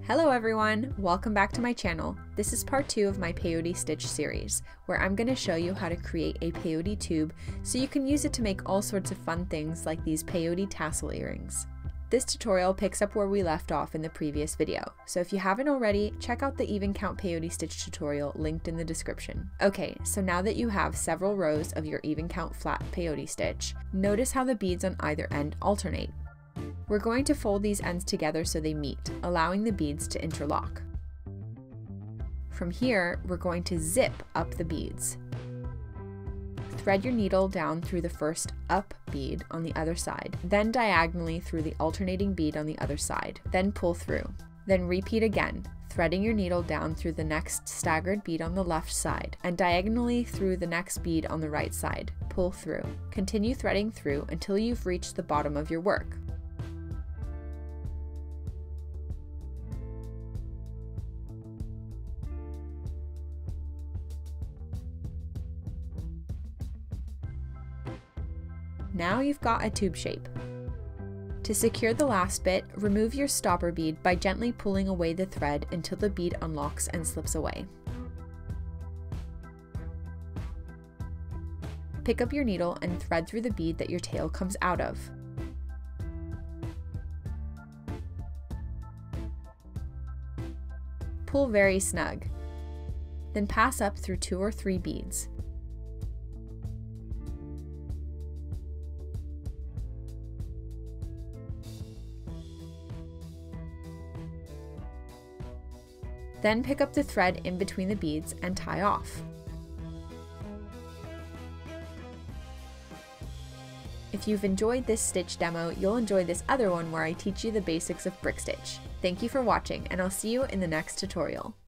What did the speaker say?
Hello everyone, welcome back to my channel. This is part 2 of my peyote stitch series, where I'm going to show you how to create a peyote tube so you can use it to make all sorts of fun things like these peyote tassel earrings. This tutorial picks up where we left off in the previous video, so if you haven't already, check out the even count peyote stitch tutorial linked in the description. Okay, so now that you have several rows of your even count flat peyote stitch, notice how the beads on either end alternate. We're going to fold these ends together so they meet, allowing the beads to interlock. From here, we're going to zip up the beads. Thread your needle down through the first up bead on the other side, then diagonally through the alternating bead on the other side, then pull through. Then repeat again, threading your needle down through the next staggered bead on the left side, and diagonally through the next bead on the right side, pull through. Continue threading through until you've reached the bottom of your work. Now you've got a tube shape. To secure the last bit, remove your stopper bead by gently pulling away the thread until the bead unlocks and slips away. Pick up your needle and thread through the bead that your tail comes out of. Pull very snug. Then pass up through 2 or 3 beads. Then pick up the thread in between the beads and tie off. If you've enjoyed this stitch demo, you'll enjoy this other one where I teach you the basics of brick stitch. Thank you for watching, and I'll see you in the next tutorial.